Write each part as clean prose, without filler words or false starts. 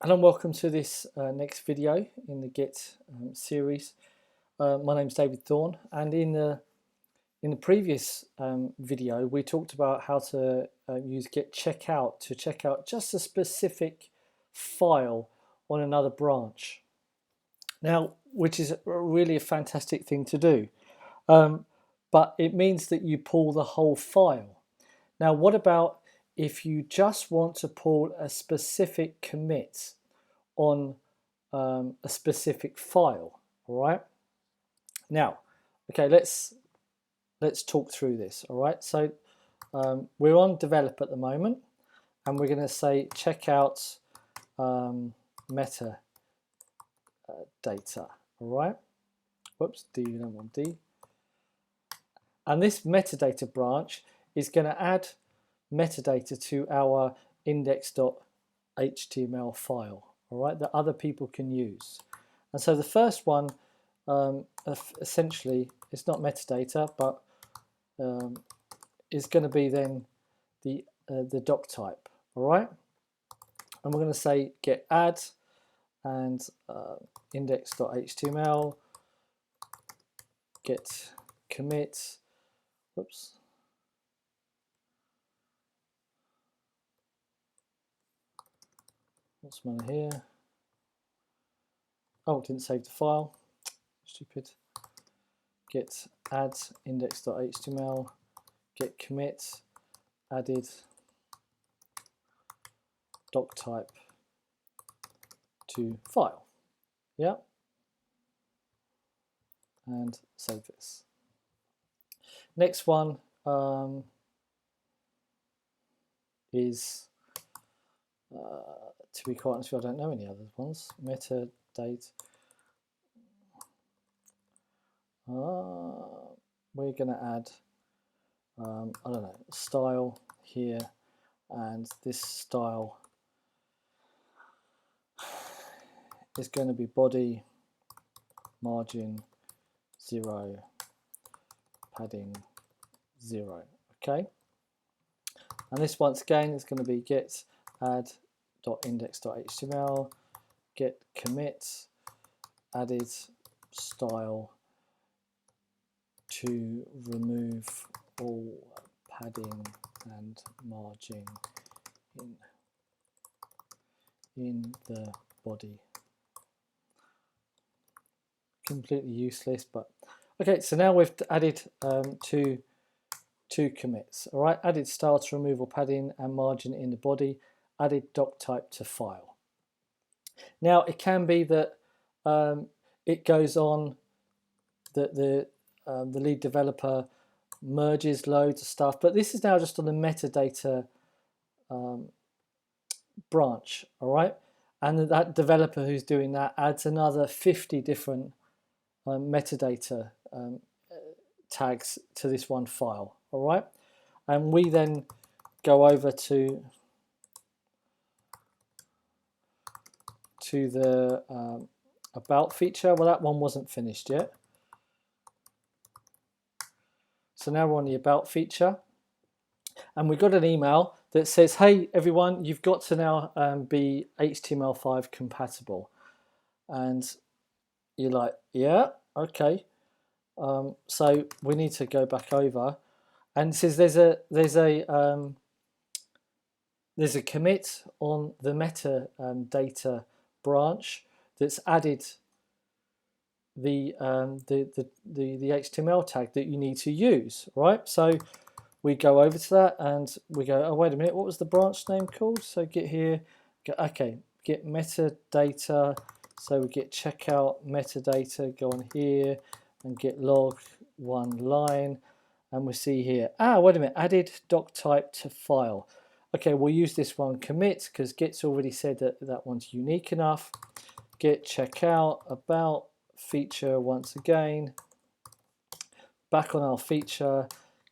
Hello and welcome to this next video in the Git series. My name is David Thorne, and in the previous video we talked about how to use git-checkout to check out just a specific file on another branch. Now, which is really a fantastic thing to do, but it means that you pull the whole file. Now, what about if you just want to pull a specific commit on a specific file? All right. Now, okay, let's talk through this. All right. So we're on develop at the moment, and we're going to say check out meta data. All right. Whoops, D, you don't want D. And this metadata branch is going to add metadata to our index.html file, all right, that other people can use. And so the first one, essentially, it's not metadata, but is going to be then the doc type, all right. And we're going to say get add and index.html, get commit. Whoops. What's mine here? Oh, didn't save the file. Stupid. Get add index.html, get commit, added doc type to file. Yeah. And save this. Next one is, to be quite honest with you, I don't know any other ones. Metadata. We're going to add, I don't know, style here, and this style is going to be body, margin 0, padding 0. Okay, and this once again is going to be get add.index.html, get commit, added style to remove all padding and margin in the body. Completely useless, but okay. So now we've added two commits. All right, added style to remove all padding and margin in the body, added doc type to file. Now it can be that it goes on that the lead developer merges loads of stuff, but this is now just on the metadata branch. All right, and that developer who's doing that adds another 50 different metadata tags to this one file. All right, and we then go over to the about feature. Well, that one wasn't finished yet, so now we're on the about feature, and we got an email that says, hey everyone, you've got to now be HTML5 compatible. And you're like, yeah, okay. So we need to go back over, and it says there's a commit on the metadata branch that's added the HTML tag that you need to use, right? So we go over to that and we go, oh wait a minute, what was the branch name called? So get here, okay, get metadata. So we get checkout metadata, go on here and get log one line, and we see here, wait a minute, added doc type to file. Okay, we'll use this one commit because Git's already said that that one's unique enough. Get checkout about feature once again, back on our feature,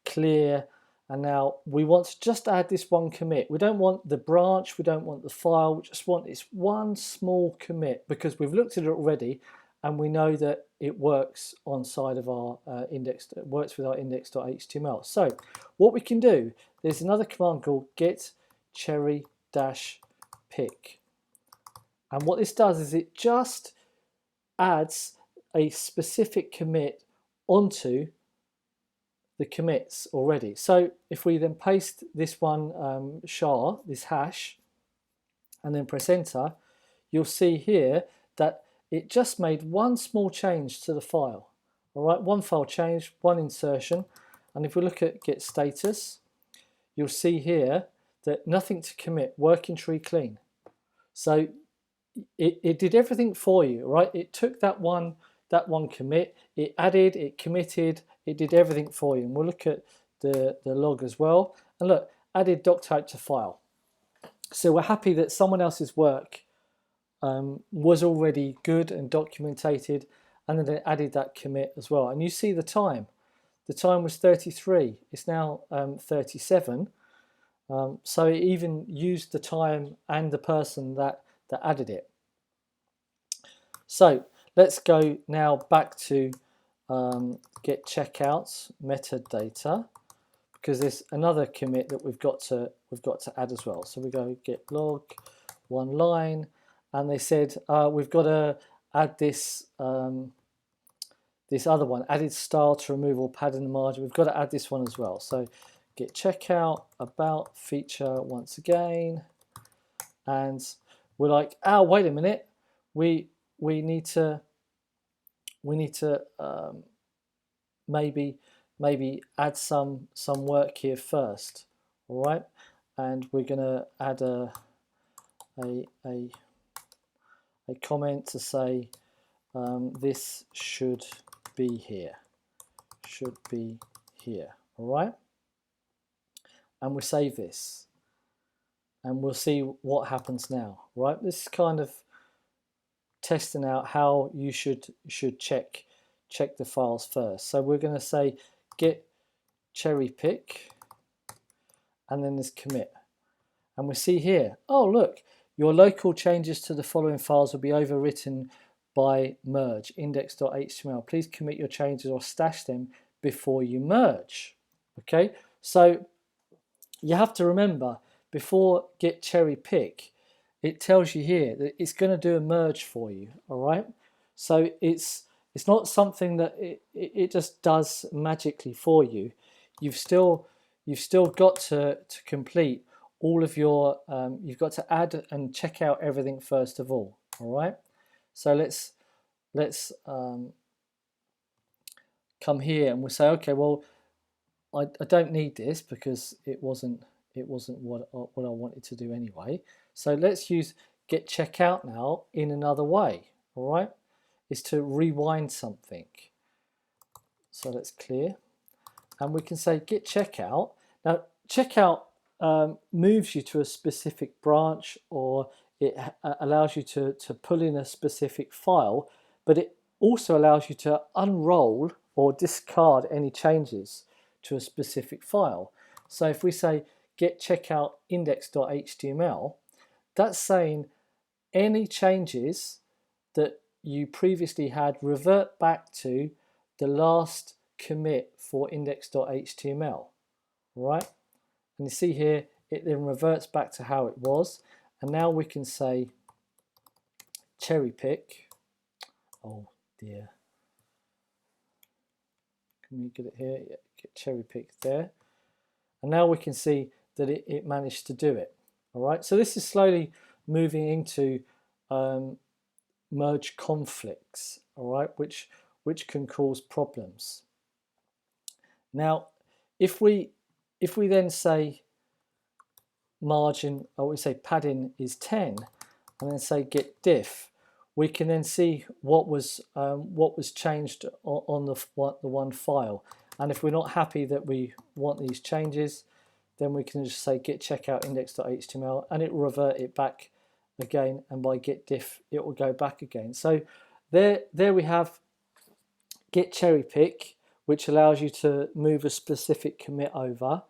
clear, and now we want to just add this one commit. We don't want the branch, we don't want the file, we just want this one small commit because we've looked at it already and we know that it works on side of our index, it works with our index.html. So what we can do, there's another command called git-cherry-pick. And what this does is it just adds a specific commit onto the commits already. So if we then paste this one this hash, and then press enter, you'll see here that it just made one small change to the file. All right, one file change, one insertion. And if we look at git status, you'll see here that nothing to commit, working tree clean. So it did everything for you, right? It took that one commit, it added, it committed, it did everything for you. And we'll look at the log as well. And look, added doc type to file. So we're happy that someone else's work was already good and documented, and then they added that commit as well. And you see the time. The time was 33. It's now 37. So it even used the time and the person that added it. So let's go now back to git-checkout metadata, because there's another commit that we've got to add as well. So we go git log, one line, and they said we've got to add this this other one, added style to remove all padding and margin. We've got to add this one as well. So git checkout about feature once again, and we're like, oh, wait a minute, we need to maybe add some work here first. All right, and we're going to add a comment to say this should be here, all right, and we'll save this and we'll see what happens now. Right, this is kind of testing out how you should check the files first. So we're going to say git-cherry-pick, and then this commit, and we see here, oh look, your local changes to the following files will be overwritten by merge index.html. Please commit your changes or stash them before you merge. Okay, so you have to remember, before git-cherry-pick, it tells you here that it's going to do a merge for you. All right, so it's not something that it just does magically for you. You've still got to complete all of your you've got to add and check out everything first of all. All right, so let's come here and we'll say, okay, well, I don't need this because it wasn't what I wanted to do anyway. So let's use git checkout now in another way. All right, is to rewind something. So let's clear, and we can say git checkout. Now checkout moves you to a specific branch, or it allows you to pull in a specific file, but it also allows you to unroll or discard any changes to a specific file. So if we say git checkout index.html, that's saying any changes that you previously had revert back to the last commit for index.html, right? And you see here, it then reverts back to how it was. And now we can say cherry pick. Oh dear. Can we get it here? Yeah, get cherry pick there. And now we can see that it managed to do it. All right, so this is slowly moving into merge conflicts, all right, which can cause problems. Now, if we then say margin, or we say padding is 10, and then say git diff, we can then see what was changed on the one file. And if we're not happy that we want these changes, then we can just say git checkout index.html, and it will revert it back again, and by git diff it will go back again. So there we have git cherry pick, which allows you to move a specific commit over,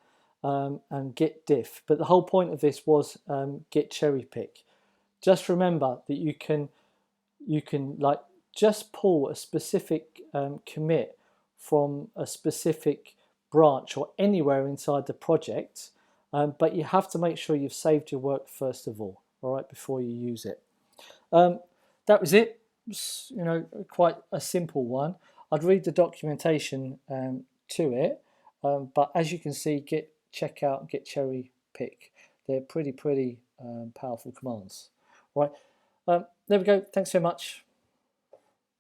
and git diff. But the whole point of this was git cherry pick. Just remember that you can like just pull a specific commit from a specific branch or anywhere inside the project, but you have to make sure you've saved your work first of all right, before you use it. That was it. You know, quite a simple one. I'd read the documentation to it, but as you can see, git checkout, git cherry pick, they're pretty powerful commands. Right, there we go. Thanks so much.